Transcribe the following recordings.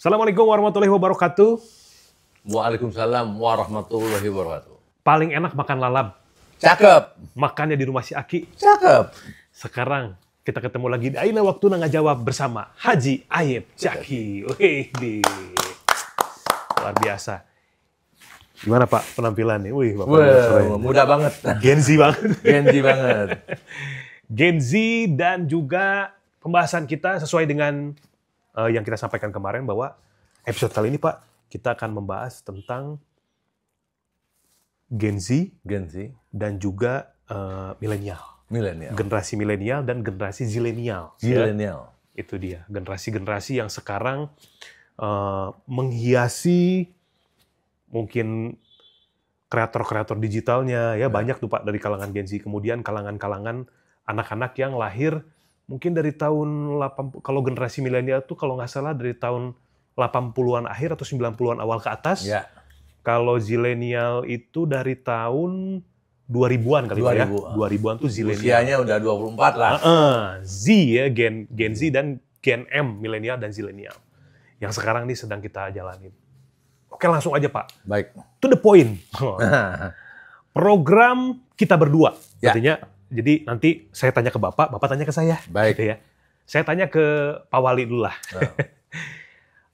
Assalamualaikum warahmatullahi wabarakatuh. Waalaikumsalam warahmatullahi wabarakatuh. Paling enak makan lalap. Cakep. Makannya di rumah si Aki. Cakep. Sekarang kita ketemu lagi di Aina Waktu Ngajawab bersama Haji Ayep Jaki. Wih, luar biasa. Gimana Pak penampilan nih? Wih, Bapak mudah banget. Gen Z banget. Gen Z banget. Gen Z dan juga pembahasan kita sesuai dengan yang kita sampaikan kemarin bahwa episode kali ini Pak, kita akan membahas tentang Gen Z dan juga milenial. Generasi milenial dan generasi zilenial. Zilenial. Ya, itu dia, generasi-generasi yang sekarang menghiasi mungkin kreator-kreator digitalnya ya, banyak tuh Pak dari kalangan Gen Z, kemudian kalangan-kalangan anak-anak yang lahir mungkin dari tahun 80, kalau generasi milenial tuh kalau nggak salah dari tahun 80-an akhir atau 90-an awal ke atas. Ya. Kalau zilenial itu dari tahun 2000-an kali 2000. Ya. 2000-an tuh zilenial. Usianya udah 24 lah. Z ya, Gen Z dan Gen M, milenial dan zilenial. Yang sekarang nih sedang kita jalanin. Oke, langsung aja Pak. Baik. To the point. Program kita berdua. Ya. Artinya, jadi nanti saya tanya ke Bapak, Bapak tanya ke saya. Baik. Gitu ya. Saya tanya ke Pak Wali dulu lah.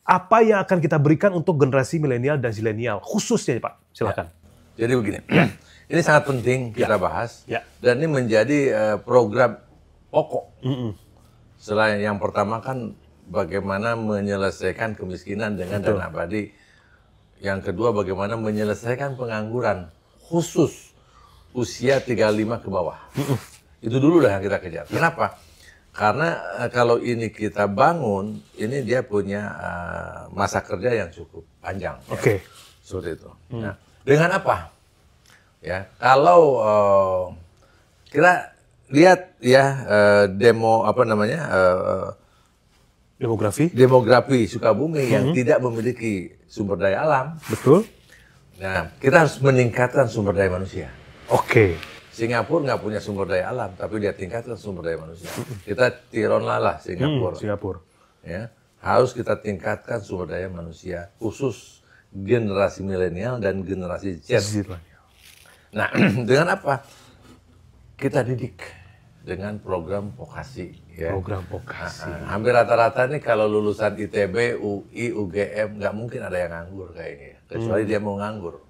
Apa yang akan kita berikan untuk generasi milenial dan zilenial? Khususnya Pak, silakan. Ya. Jadi begini, ini sangat penting kita bahas. Ya. Dan ini menjadi program pokok. Selain yang pertama kan bagaimana menyelesaikan kemiskinan dengan dana abadi. Yang kedua bagaimana menyelesaikan pengangguran khusus usia 35 ke bawah. Itu dulu dah yang kita kejar. Kenapa? Karena kalau ini kita bangun, ini dia punya masa kerja yang cukup panjang. Oke. Ya. Seperti itu. Nah, dengan apa? Ya, kalau kita lihat ya demo apa namanya demografi Sukabumi yang tidak memiliki sumber daya alam. Betul. Nah, kita harus meningkatkan sumber daya manusia. Oke. Singapura nggak punya sumber daya alam, tapi dia tingkatkan sumber daya manusia. Kita tiron lah Singapura. Ya, harus kita tingkatkan sumber daya manusia, khusus generasi milenial dan generasi Z. Nah, dengan apa? Kita didik dengan program vokasi. Ya. Program vokasi. Hampir rata-rata nih kalau lulusan ITB, UI, UGM, nggak mungkin ada yang nganggur kayaknya. Kecuali dia mau nganggur.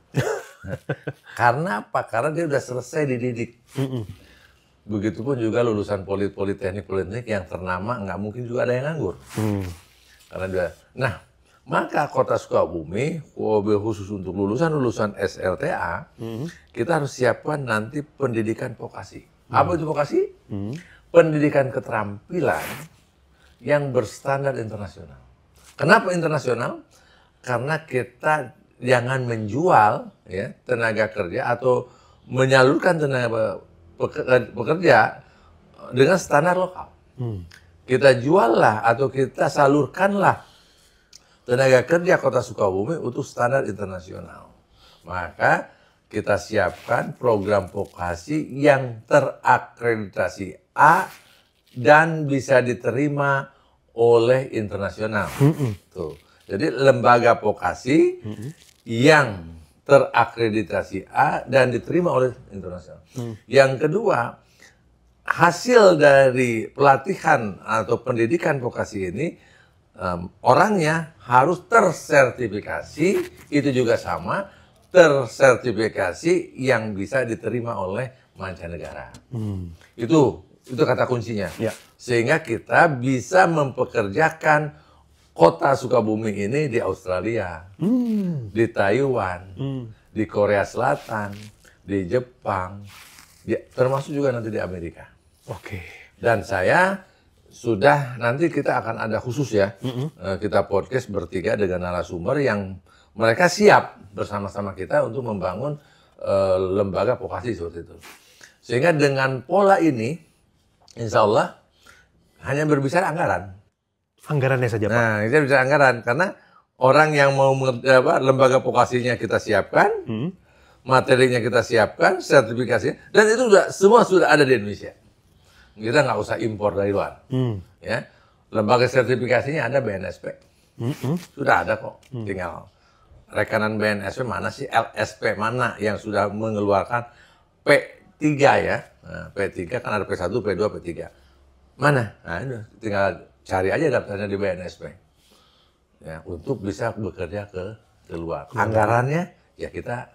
Karena apa? Karena dia udah selesai dididik. Begitupun juga lulusan politeknik yang ternama, nggak mungkin juga ada yang nganggur. Karena dia, nah, maka Kota Sukabumi, khusus untuk lulusan SLTA, kita harus siapkan nanti pendidikan vokasi. Apa itu vokasi? Pendidikan keterampilan yang berstandar internasional. Kenapa internasional? Karena kita jangan menjual ya tenaga kerja atau menyalurkan tenaga pekerja dengan standar lokal. Kita juallah atau kita salurkanlah tenaga kerja Kota Sukabumi untuk standar internasional. Maka kita siapkan program vokasi yang terakreditasi A dan bisa diterima oleh internasional. Tuh. Jadi lembaga vokasi yang terakreditasi A dan diterima oleh internasional. Yang kedua, hasil dari pelatihan atau pendidikan vokasi ini, orangnya harus tersertifikasi, itu juga sama, tersertifikasi yang bisa diterima oleh mancanegara. Itu kata kuncinya. Ya. Sehingga kita bisa mempekerjakan Kota Sukabumi ini di Australia, di Taiwan, di Korea Selatan, di Jepang, termasuk juga nanti di Amerika. Oke. Dan saya sudah, nanti kita akan ada khusus ya, kita podcast bertiga dengan narasumber yang mereka siap bersama-sama kita untuk membangun lembaga vokasi seperti itu. Sehingga dengan pola ini, insya Allah hanya berbicara anggaran. Anggarannya saja Pak. Nah, kita bicara anggaran karena orang yang mau lembaga vokasinya kita siapkan, materinya kita siapkan, sertifikasinya, dan itu semua sudah ada di Indonesia. Kita nggak usah impor dari luar. Ya, lembaga sertifikasinya ada BNSP. Sudah ada kok. Tinggal rekanan BNSP mana sih, LSP mana yang sudah mengeluarkan P3 ya. Nah, P3 kan ada P1, P2, P3. Mana? Nah, itu tinggal cari aja daftarnya di BNSP. Ya, untuk bisa bekerja ke luar. Anggarannya ya kita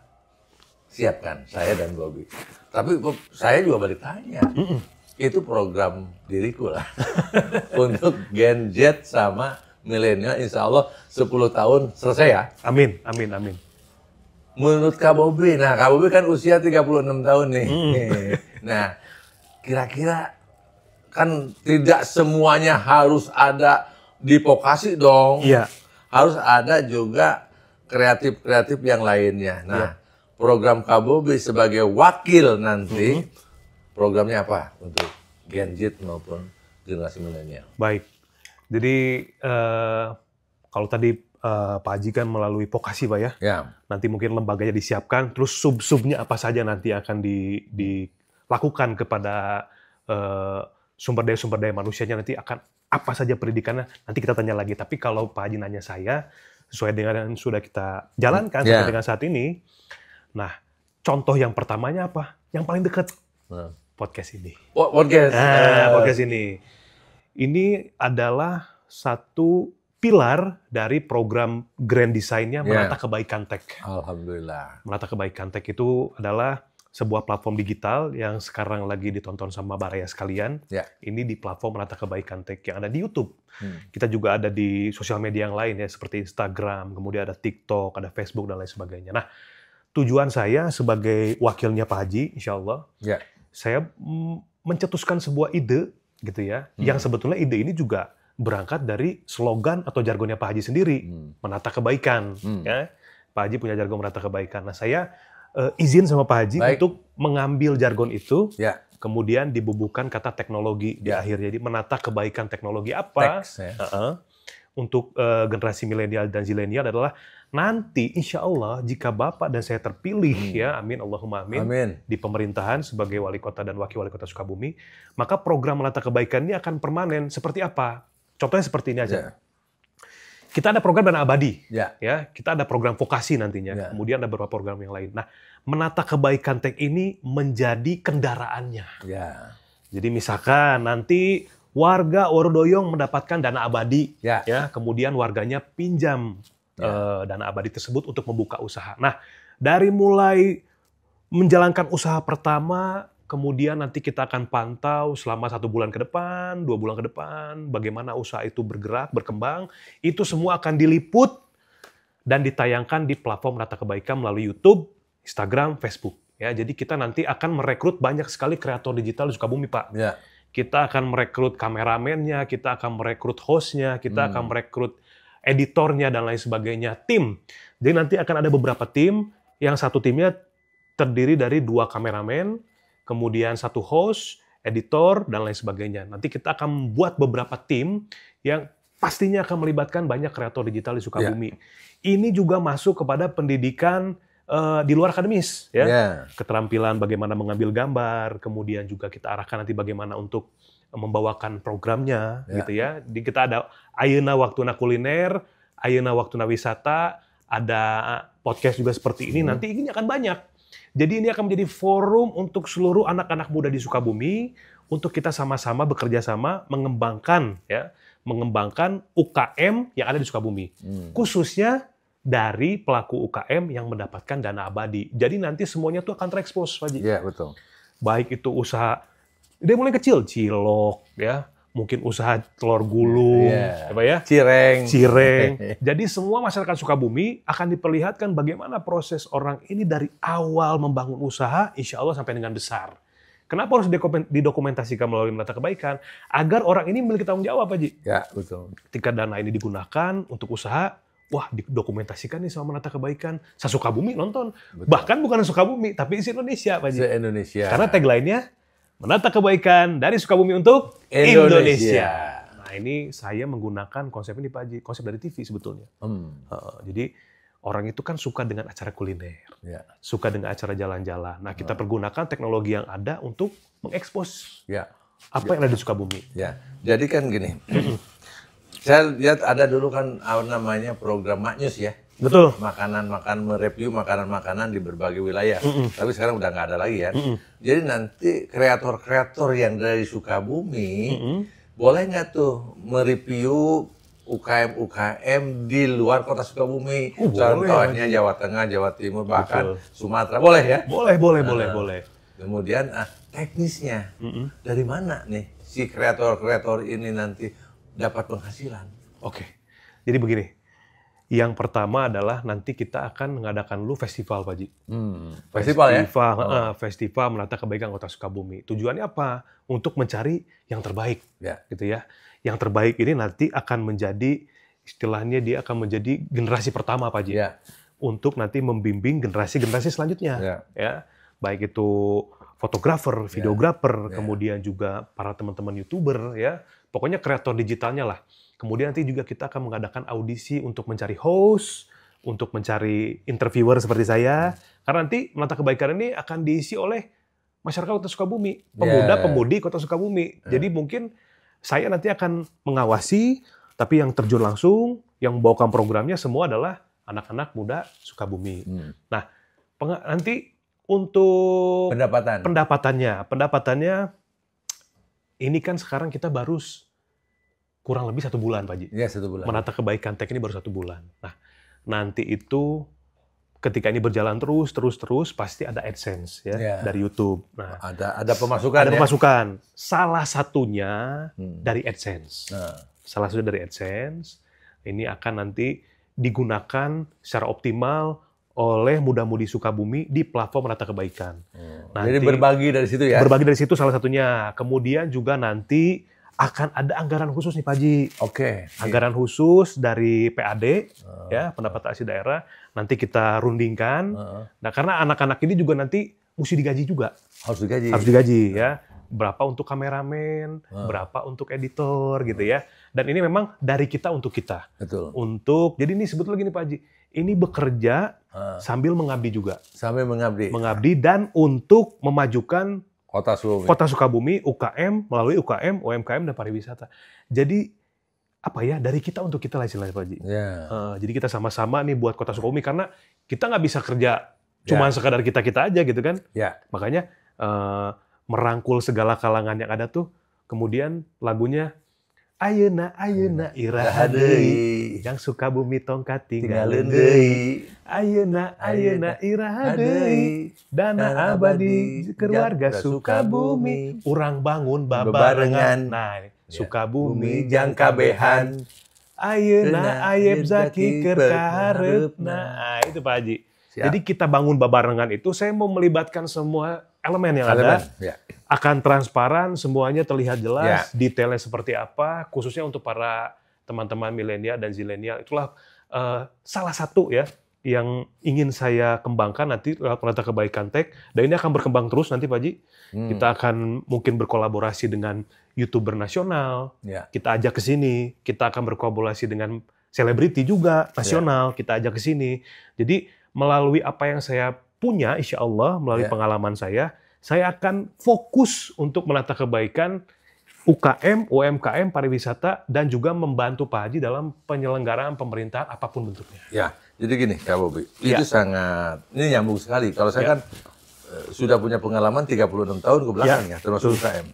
siapkan, saya dan Bobby. Tapi saya juga balik tanya. Itu program diriku lah. Untuk Gen Z sama milenial, insya Allah 10 tahun selesai ya. Amin, amin, amin. Menurut Kak Bobby, nah Kak Bobby kan usia 36 tahun nih. Nah, kira-kira kan tidak semuanya harus ada di vokasi dong. Iya. Harus ada juga kreatif-kreatif yang lainnya. Nah, program Kak Bobby sebagai wakil nanti, programnya apa untuk Gen Z maupun generasi milenial? Baik. Jadi kalau tadi Pak Haji kan melalui vokasi Pak ya. Ya. Nanti mungkin lembaganya disiapkan, terus sub-subnya apa saja nanti akan dilakukan kepada sumber daya manusianya, nanti akan apa saja pendidikannya, nanti kita tanya lagi. Tapi kalau Pak Haji nanya saya, sesuai dengan yang sudah kita jalankan sampai dengan saat ini, nah contoh yang pertamanya apa? Yang paling dekat, podcast ini. Podcast. Podcast ini. Ini adalah satu pilar dari program Grand Design-nya Menata Kebaikan Tech. Alhamdulillah. Menata Kebaikan Tech itu adalah sebuah platform digital yang sekarang lagi ditonton sama baraya sekalian. Ini di platform Menata Kebaikan Tech yang ada di YouTube. Kita juga ada di sosial media yang lain ya, seperti Instagram, kemudian ada TikTok, ada Facebook, dan lain sebagainya. Nah, tujuan saya sebagai wakilnya Pak Haji, insya Allah, saya mencetuskan sebuah ide, gitu ya, yang sebetulnya ide ini juga berangkat dari slogan atau jargonnya Pak Haji sendiri, menata kebaikan. Ya. Pak Haji punya jargon menata kebaikan. Nah, saya izin sama Pak Haji untuk mengambil jargon itu, kemudian dibubuhkan kata teknologi di akhir. Jadi menata kebaikan teknologi apa? Untuk generasi milenial dan zilenial adalah nanti insya Allah jika Bapak dan saya terpilih ya, amin Allahumma amin, di pemerintahan sebagai wali kota dan wakil wali kota Sukabumi, maka program menata kebaikan ini akan permanen. Seperti apa? Contohnya seperti ini aja. Kita ada program dana abadi, ya. Kita ada program vokasi nantinya. Kemudian ada beberapa program yang lain. Nah, menata kebaikan tech ini menjadi kendaraannya. Jadi misalkan nanti warga Wonodoyong mendapatkan dana abadi, ya. Kemudian warganya pinjam dana abadi tersebut untuk membuka usaha. Nah, dari mulai menjalankan usaha pertama, kemudian nanti kita akan pantau selama 1 bulan ke depan, 2 bulan ke depan, bagaimana usaha itu bergerak, berkembang. Itu semua akan diliput dan ditayangkan di platform Menata Kebaikan melalui YouTube, Instagram, Facebook. Ya, jadi kita nanti akan merekrut banyak sekali kreator digital di Sukabumi, Pak. Kita akan merekrut kameramennya, kita akan merekrut hostnya, kita akan merekrut editornya, dan lain sebagainya, tim. Jadi nanti akan ada beberapa tim, yang satu timnya terdiri dari 2 kameramen, kemudian 1 host, editor, dan lain sebagainya. Nanti kita akan membuat beberapa tim yang pastinya akan melibatkan banyak kreator digital di Sukabumi. Ini juga masuk kepada pendidikan di luar akademis, ya. Keterampilan bagaimana mengambil gambar, kemudian juga kita arahkan nanti bagaimana untuk membawakan programnya, gitu ya. Di kita ada Ayeuna Waktuna Kuliner, Ayeuna Waktuna Wisata, ada podcast juga seperti ini. Nanti ini akan banyak. Jadi ini akan menjadi forum untuk seluruh anak-anak muda di Sukabumi untuk kita sama-sama bekerja sama mengembangkan, ya, mengembangkan UKM yang ada di Sukabumi, khususnya dari pelaku UKM yang mendapatkan dana abadi. Jadi nanti semuanya tuh akan terekspos, Pak Haji. Iya, betul. Baik itu usaha dia mulai kecil, cilok, ya, mungkin usaha telur gulung, apa ya, cireng. Jadi semua masyarakat Sukabumi akan diperlihatkan bagaimana proses orang ini dari awal membangun usaha, insya Allah sampai dengan besar. Kenapa harus didokumentasikan melalui Menata Kebaikan? Agar orang ini memiliki tanggung jawab, Pak Haji. Ya, betul. Ketika dana ini digunakan untuk usaha, wah, didokumentasikan nih sama Menata Kebaikan. Se-Sukabumi nonton. Betul. Bahkan bukan Sukabumi, tapi se-Indonesia, Pak Haji. Se-Indonesia. Karena tagline-nya Menata Kebaikan dari Sukabumi untuk Indonesia. Nah, ini saya menggunakan konsep ini, Pak Haji. Konsep dari TV sebetulnya. Jadi orang itu kan suka dengan acara kuliner. Suka dengan acara jalan-jalan. Nah, kita pergunakan teknologi yang ada untuk mengekspos apa yang ada di Sukabumi. Jadi kan gini, Saya lihat ada dulu kan namanya program Maknyus ya. Betul. Mereview makanan-makanan di berbagai wilayah. Tapi sekarang udah nggak ada lagi kan. Jadi nanti kreator-kreator yang dari Sukabumi boleh nggak tuh mereview UKM-UKM di luar kota Sukabumi. Contohnya Jawa Tengah, Jawa Timur, bahkan Sumatera. Boleh ya? Boleh. Kemudian teknisnya dari mana nih si kreator-kreator ini nanti dapat penghasilan? Oke. Jadi begini. Yang pertama adalah nanti kita akan mengadakan dulu festival, Pak Ji. Festival ya? Festival Menata Kebaikan Kota Sukabumi. Tujuannya apa? Untuk mencari yang terbaik, gitu ya. Yang terbaik ini nanti akan menjadi, istilahnya dia akan menjadi generasi pertama, Pak Ji. Untuk nanti membimbing generasi-generasi selanjutnya. Ya. Baik itu fotografer, videografer, kemudian juga para teman-teman YouTuber, ya. Pokoknya kreator digitalnya lah. Kemudian nanti juga kita akan mengadakan audisi untuk mencari host, untuk mencari interviewer seperti saya. Karena nanti Menata Kebaikan ini akan diisi oleh masyarakat Kota Sukabumi, pemuda-pemudi Kota Sukabumi. Jadi mungkin saya nanti akan mengawasi, tapi yang terjun langsung, yang membawakan programnya semua adalah anak-anak muda Sukabumi. Nah, nanti untuk pendapatannya, ini kan sekarang kita baru kurang lebih 1 bulan, Pak Ji. Iya, 1 bulan. Menata Kebaikan Tech ini baru 1 bulan. Nah, nanti itu ketika ini berjalan terus, pasti ada AdSense ya dari YouTube. Nah, ada pemasukan. Ada pemasukan. Salah satunya dari AdSense. Salah satu dari AdSense ini akan nanti digunakan secara optimal oleh muda-mudi Sukabumi di platform Menata Kebaikan. Jadi berbagi dari situ ya? Berbagi dari situ salah satunya. Kemudian juga nanti akan ada anggaran khusus nih Pak Ji. Anggaran khusus dari PAD, ya, pendapatan asli daerah, nanti kita rundingkan. Nah, karena anak-anak ini juga nanti mesti digaji juga. Harus digaji. Harus digaji, ya. Berapa untuk kameramen, berapa untuk editor, gitu ya. Dan ini memang dari kita untuk kita. Betul. Jadi ini sebetulnya gini Pak Ji, ini bekerja sambil mengabdi juga. Sambil mengabdi. Mengabdi dan untuk memajukan Kota Sukabumi, UKM, melalui UKM, UMKM, dan pariwisata. Jadi, apa ya, dari kita untuk kita lah istilahnya, Pak Ji. Jadi kita sama-sama nih buat Kota Sukabumi, karena kita nggak bisa kerja cuma sekadar kita-kita aja gitu kan. Makanya merangkul segala kalangan yang ada tuh, kemudian lagunya, Ayeuna, ayeuna, iraha deui, yang Sukabumi tongkat tinggalin deui. Ayeuna, ayeuna, iraha deui, dana abadi keluarga Sukabumi. Urang bangun babarengan, nah Sukabumi jang kabehan. Ayeuna, ayeb zaki keur kahareupna. Nah, itu Pak Haji. Jadi kita bangun babarengan itu, saya mau melibatkan semua elemen yang ada. Akan transparan, semuanya terlihat jelas, detailnya seperti apa, khususnya untuk para teman-teman milenial dan zilenial. Itulah salah satu ya yang ingin saya kembangkan nanti lewat Menata Kebaikan Tech. Dan ini akan berkembang terus nanti Pak Ji. Kita akan mungkin berkolaborasi dengan YouTuber nasional, kita ajak ke sini, kita akan berkolaborasi dengan selebriti juga nasional, kita ajak ke sini. Jadi melalui apa yang saya punya, insya Allah, melalui pengalaman saya akan fokus untuk menata kebaikan UKM, UMKM, pariwisata, dan juga membantu Pak Haji dalam penyelenggaraan pemerintahan apapun bentuknya. Ya, jadi gini Kak Bobi, itu sangat, ini nyambung sekali. Kalau saya kan sudah punya pengalaman 36 tahun ke belakang ya, termasuk UKM.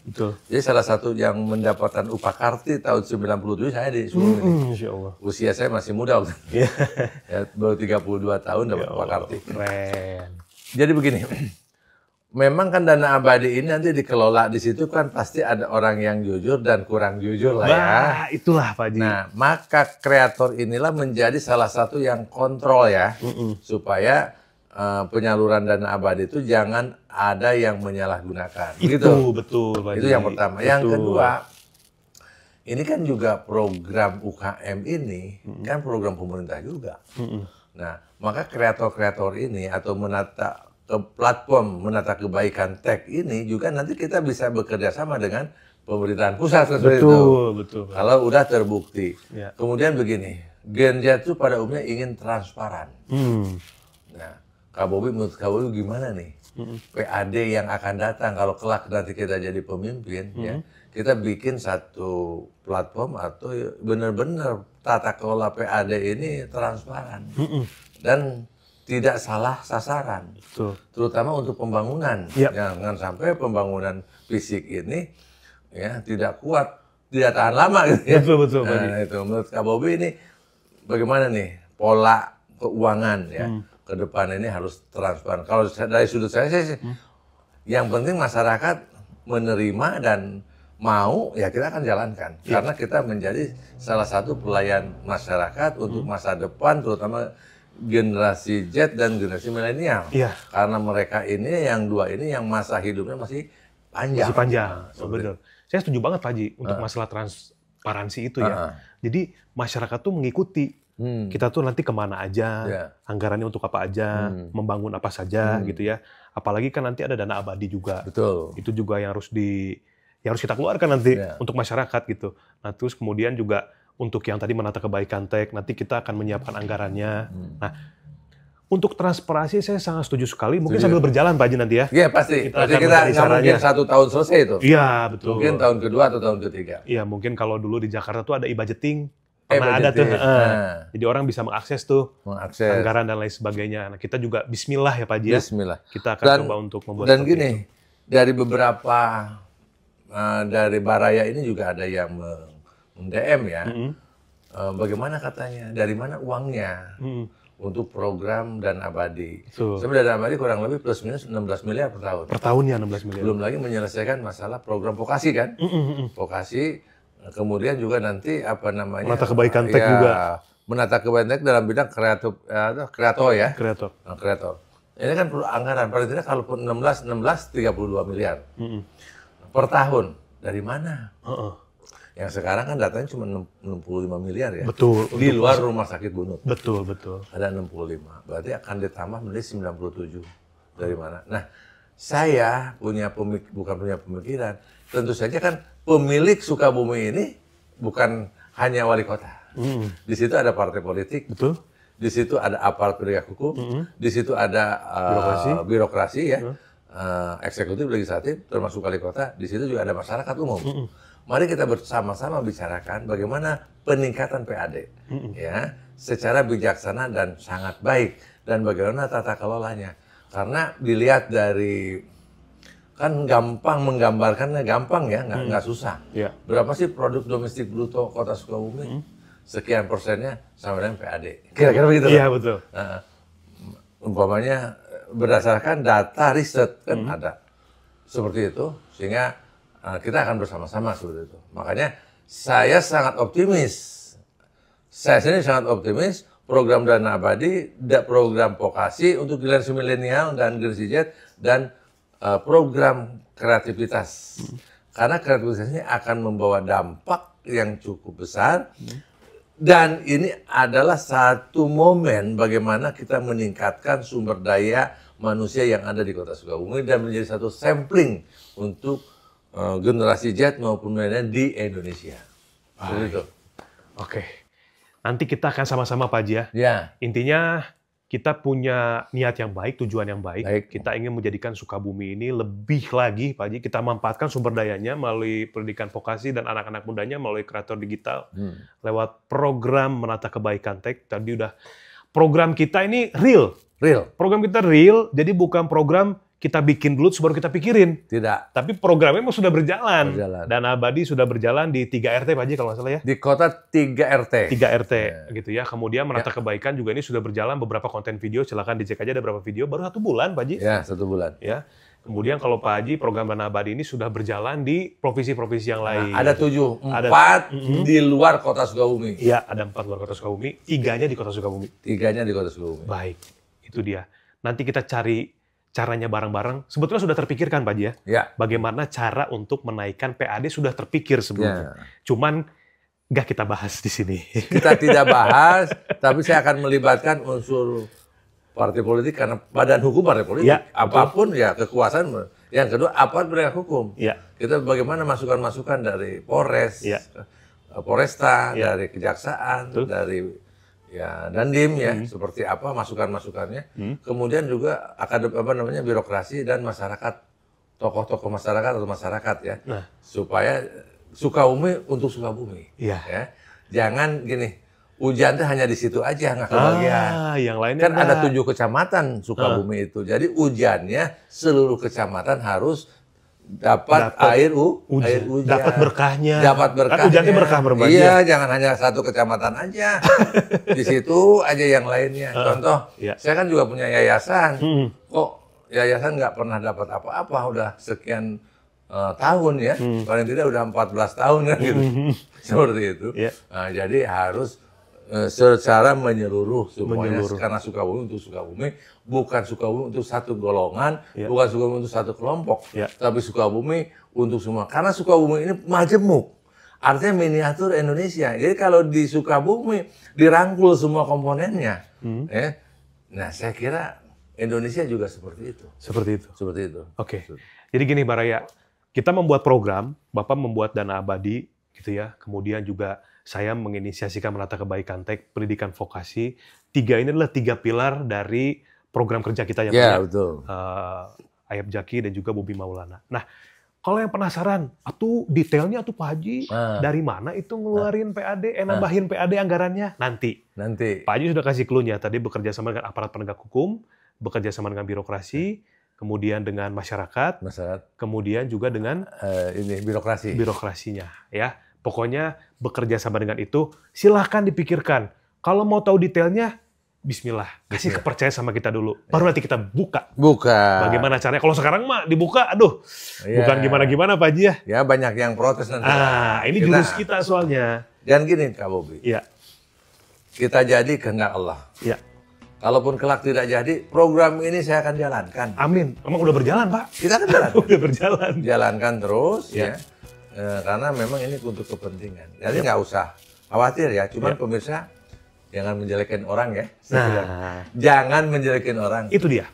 Jadi salah satu yang mendapatkan upah karti tahun 97 saya di Sukabumi. Insya Allah. Usia saya masih muda waktu itu. Ya, baru 32 tahun dapat upah karti. Keren. Jadi begini, memang kan dana abadi ini nanti dikelola di situ kan pasti ada orang yang jujur dan kurang jujur lah ya. Itulah Pak Haji. Nah, maka kreator inilah menjadi salah satu yang kontrol ya, supaya penyaluran dana abadi itu jangan ada yang menyalahgunakan. Itu betul Pak Haji. Itu yang pertama. Yang kedua, ini kan juga program UKM ini kan program pemerintah juga. Nah, maka kreator-kreator ini atau platform Menata Kebaikan Tech ini juga nanti kita bisa bekerja sama dengan pemerintahan pusat seperti itu. Betul. Kalau udah terbukti. Kemudian begini, Gen Z itu pada umumnya ingin transparan. Nah, Kak Bobi, menurut Kak Bobi gimana nih? PAD yang akan datang kalau kelak nanti kita jadi pemimpin, ya, kita bikin satu platform atau benar-benar tata kelola PAD ini transparan dan tidak salah sasaran, terutama untuk pembangunan. Jangan sampai pembangunan fisik ini ya tidak kuat, tidak tahan lama gitu ya. Betul. Nah, itu menurut Kak Bobi ini bagaimana nih pola keuangan ya ke depan ini harus transparan. Kalau dari sudut saya sih, yang penting masyarakat menerima dan mau ya kita akan jalankan karena kita menjadi salah satu pelayan masyarakat untuk masa depan, terutama generasi Z dan generasi milenial. Karena mereka ini yang dua ini yang masa hidupnya masih panjang. Masih panjang, betul. Saya setuju banget Pak Haji untuk masalah transparansi itu ya. Jadi masyarakat tuh mengikuti kita tuh nanti kemana aja, anggarannya untuk apa aja, membangun apa saja gitu ya. Apalagi kan nanti ada dana abadi juga. Betul. Itu juga yang harus kita keluarkan nanti untuk masyarakat gitu. Nah terus kemudian juga untuk yang tadi menata kebaikan TEK, nanti kita akan menyiapkan anggarannya. Nah untuk transparansi saya sangat setuju sekali. Mungkin sambil berjalan Pak Haji nanti ya. Iya pasti. Kita nggak mungkin 1 tahun selesai itu. Iya betul. Mungkin tahun kedua atau tahun ketiga. Iya mungkin kalau dulu di Jakarta tuh ada e-budgeting. Pernah ada tuh. Jadi orang bisa mengakses tuh anggaran dan lain sebagainya. Nah kita juga Bismillah ya Pak Haji ya. Bismillah. Kita akan coba untuk membuat. Dan gini, dari beberapa dari Baraya ini juga ada yang meng-DM ya. Bagaimana katanya? Dari mana uangnya? Untuk program dana abadi. Sebenarnya dana abadi kurang lebih plus minus 16 miliar per tahun. Per tahunnya 16 miliar. Belum lagi menyelesaikan masalah program vokasi kan. Vokasi, kemudian juga nanti apa namanya. Menata kebaikan TEK juga. Menata kebaikan TEK dalam bidang kreator ya. Kreator. Ini kan perlu anggaran. Paling tidak kalau 16, 32 miliar. Per tahun. Dari mana? Yang sekarang kan datanya cuma 65 miliar ya. Betul. Di luar rumah sakit Bunut. Betul. Ada 65. Berarti akan ditambah menjadi 97. Dari mana? Nah, saya bukan punya pemikiran. Tentu saja kan pemilik Sukabumi ini bukan hanya wali kota. Di situ ada partai politik. Betul. Di situ ada aparat penegak hukum. Di situ ada birokrasi ya. Eksekutif, legislatif, termasuk wali kota. Di situ juga ada masyarakat umum. Mari kita bersama-sama bicarakan bagaimana peningkatan PAD ya secara bijaksana dan sangat baik dan bagaimana tata kelolanya. Karena dilihat dari kan gampang menggambarkannya gampang ya, nggak susah. Berapa sih produk domestik bruto Kota Sukabumi? Sekian persennya sama dengan PAD. Kira-kira begitu. Iya betul. Umpamanya berdasarkan data riset kan ada seperti itu sehingga kita akan bersama-sama seperti itu. Makanya saya sangat optimis. Saya sendiri sangat optimis program dana abadi, program vokasi untuk generasi milenial dan generasi Z dan program kreativitas. Karena kreativitas ini akan membawa dampak yang cukup besar. Dan ini adalah satu momen bagaimana kita meningkatkan sumber daya manusia yang ada di Kota Sukabumi dan menjadi satu sampling untuk generasi Z maupun milenial di Indonesia. Begitu. Oke. Nanti kita akan sama-sama Pak Haji ya. Intinya kita punya niat yang baik, tujuan yang baik. Kita ingin menjadikan Sukabumi ini lebih lagi Pak Haji. Kita manfaatkan sumber dayanya melalui pendidikan vokasi dan anak-anak mudanya melalui kreator digital. Lewat program menata kebaikan TEK. Tadi udah program kita ini real. Program kita real, jadi bukan program kita bikin dulu baru kita pikirin. Tidak. Tapi programnya memang sudah berjalan. Dana abadi sudah berjalan di 3 RT Pak Haji kalau nggak salah ya. Di kota 3 RT. 3 RT gitu ya. Kemudian menata kebaikan juga ini sudah berjalan beberapa konten video. Silakan dicek aja ada berapa video. Baru 1 bulan Pak Haji. Ya 1 bulan. Ya. Kemudian kalau Pak Haji program dana abadi ini sudah berjalan di provinsi-provinsi yang lain. Ada 7, 4 di luar Kota Sukabumi. Iya, ada 4 luar Kota Sukabumi. 3-nya di Kota Sukabumi. 3-nya di Kota Sukabumi. Baik, itu dia. Nanti kita cari caranya bareng-bareng. Sebetulnya sudah terpikirkan Pak Haji ya. Bagaimana cara untuk menaikkan PAD sudah terpikir sebelumnya. Cuman nggak kita bahas di sini. Kita tidak bahas, tapi saya akan melibatkan unsur partai politik karena badan hukum partai politik. Apapun ya kekuasaan. Yang kedua, aparat penegak hukum. Kita bagaimana masukan-masukan dari Polres, Polresta, dari Kejaksaan, dari ya Dandim ya, seperti apa masukan-masukannya. Kemudian juga birokrasi dan masyarakat, tokoh-tokoh masyarakat atau masyarakat ya, supaya Sukabumi untuk Sukabumi. Iya. Ya. Jangan gini, hujan tuh hanya di situ aja nggak kebagian. Yang lainnya Kan ada 7 kecamatan Sukabumi itu, jadi hujannya seluruh kecamatan harus dapat air hujan. Dapat berkahnya. Dapat berkahnya. Kan hujannya berkah berbagi. Iya, jangan hanya satu kecamatan aja. Di situ aja yang lainnya. Contoh, saya kan juga punya yayasan. Kok yayasan nggak pernah dapat apa-apa, udah sekian tahun ya. Paling tidak udah 14 tahun kan gitu. Seperti itu. Nah, jadi harus secara menyeluruh semuanya, karena Sukabumi untuk Sukabumi, bukan Sukabumi untuk satu golongan, bukan Sukabumi untuk satu kelompok, tapi Sukabumi untuk semua. Karena Sukabumi ini majemuk, artinya miniatur Indonesia. Jadi kalau di Sukabumi dirangkul semua komponennya, nah saya kira Indonesia juga seperti itu. Seperti itu. Seperti itu. Oke. Jadi gini Baraya, kita membuat program, Bapak membuat dana abadi, gitu ya. Kemudian juga saya menginisiasikan Menata Kebaikan Tech, pendidikan vokasi. 3 ini adalah 3 pilar dari program kerja kita yang betul. Ayab Jaki dan juga Bobi Maulana. Nah, kalau yang penasaran, detailnya Pak Haji, dari mana itu ngeluarin PAD, nambahin PAD anggarannya? Nanti. Pak Haji sudah kasih clue-nya, tadi bekerja sama dengan aparat penegak hukum, bekerja sama dengan birokrasi, kemudian dengan masyarakat, kemudian juga dengan birokrasinya, ya. Pokoknya bekerja sama dengan itu, silahkan dipikirkan. Kalau mau tahu detailnya, bismillah, kasih kepercayaan sama kita dulu. Baru nanti kita buka. Bagaimana caranya? Kalau sekarang mah dibuka, bukan gimana-gimana Pak Haji ya. Ya banyak yang protes nanti. Ini jurus kita soalnya. Dan gini Kak Bobi. Iya. Kita jadi kehendak Allah. Iya. Kalaupun kelak tidak jadi, program ini saya akan jalankan. Amin. Emang udah berjalan Pak? Kita akan jalan. Udah berjalan. Jalankan terus ya. Karena memang ini untuk kepentingan. Jadi nggak usah khawatir ya. Cuman pemirsa jangan menjelekin orang ya. Jangan menjelekin orang. Itu dia.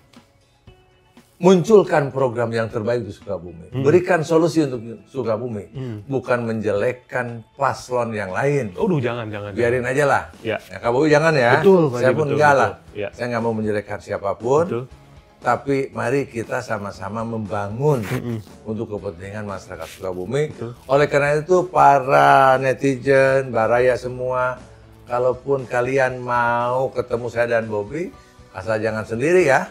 Munculkan program yang terbaik untuk Sukabumi. Berikan solusi untuk Sukabumi. Bukan menjelekkan paslon yang lain. Jangan. Biarin aja lah. Ya. Kak Bobi jangan ya. Betul. Saya pun enggak lah. Ya. Saya nggak mau menjelekkan siapapun. Betul. Tapi mari kita sama-sama membangun untuk kepentingan masyarakat Sukabumi. Oleh karena itu para netizen, Baraya semua, kalaupun kalian mau ketemu saya dan Bobi, asal jangan sendiri ya.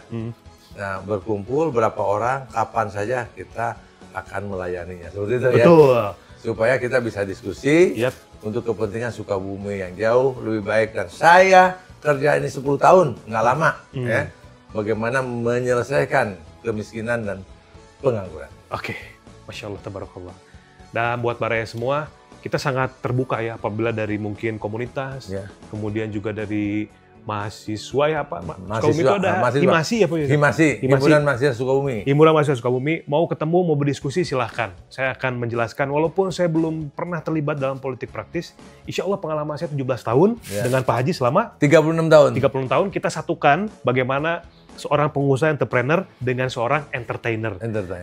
Nah, berkumpul berapa orang, kapan saja kita akan melayaninya. Seperti itu ya. Supaya kita bisa diskusi untuk kepentingan Sukabumi yang jauh lebih baik. Dan saya kerja ini 10 tahun, nggak lama ya. Bagaimana menyelesaikan kemiskinan dan pengangguran. Oke, Masya Allah, tabarakallah. Dan buat Baraya semua, kita sangat terbuka ya apabila dari mungkin komunitas, kemudian juga dari mahasiswa ya Pak. Sukabumi itu ada Himasi ya Pak? Himasi, Himpunan Mahasiswa Sukabumi. Himpunan Mahasiswa Sukabumi, mau ketemu, mau berdiskusi silahkan. Saya akan menjelaskan, walaupun saya belum pernah terlibat dalam politik praktis, insya Allah pengalaman saya 17 tahun dengan Pak Haji selama 36 tahun. 36 tahun kita satukan bagaimana seorang pengusaha entrepreneur dengan seorang entertainer.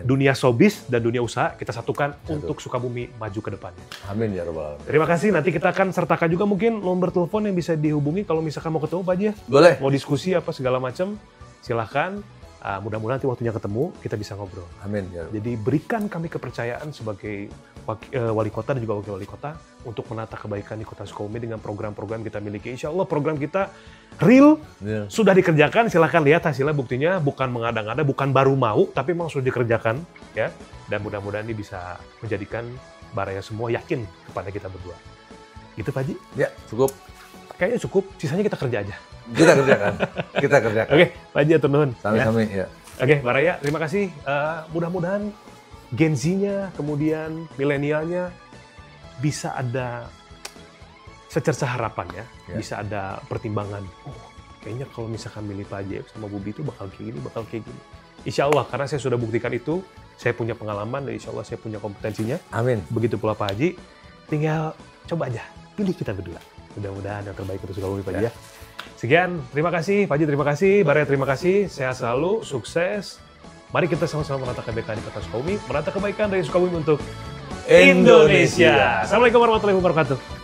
Dunia showbiz dan dunia usaha kita satukan untuk Sukabumi maju ke depannya. Amin ya rabbal alamin. Terima kasih. Nanti kita akan sertakan juga mungkin nomor telepon yang bisa dihubungi kalau misalkan mau ketemu Pak Haji ya. Boleh. Mau diskusi apa segala macam, silahkan. Mudah-mudahan nanti waktunya ketemu, kita bisa ngobrol. Amin ya rabbal. Jadi berikan kami kepercayaan sebagai wali kota dan juga wakil wali kota untuk menata kebaikan di kota Sukabumi dengan program-program kita miliki. Insya Allah program kita real, sudah dikerjakan, silahkan lihat hasilnya, buktinya bukan mengada-ngada, bukan baru mau, tapi memang sudah dikerjakan. Ya. Dan mudah-mudahan ini bisa menjadikan Baraya semua yakin kepada kita berdua. Gitu Pak Haji? Ya, cukup. Kayaknya cukup, sisanya kita kerja aja. Kita kerjakan. Kita kerjakan. Oke, Pak Haji, atur nuhun. Sami-sami ya. Oke, Baraya, terima kasih. Mudah-mudahan Gen Z-nya, kemudian milenialnya bisa ada secerca harapan ya, bisa ada pertimbangan. Kayaknya kalau misalkan milih Pak Haji sama Bobi itu bakal kayak gini, bakal kayak gini. Insya Allah, karena saya sudah buktikan itu, saya punya pengalaman dan insya Allah saya punya kompetensinya. Amin. Begitu pula Pak Haji, tinggal coba aja, pilih kita berdua. Mudah-mudahan yang terbaik untuk Sukabumi Pak Haji ya. Sekian, terima kasih Pak Haji, terima kasih, Baraya terima kasih, sehat selalu, sukses. Mari kita sama-sama menata kebaikan di kota Sukabumi, menata kebaikan dari Sukabumi untuk Indonesia. Assalamualaikum warahmatullahi wabarakatuh.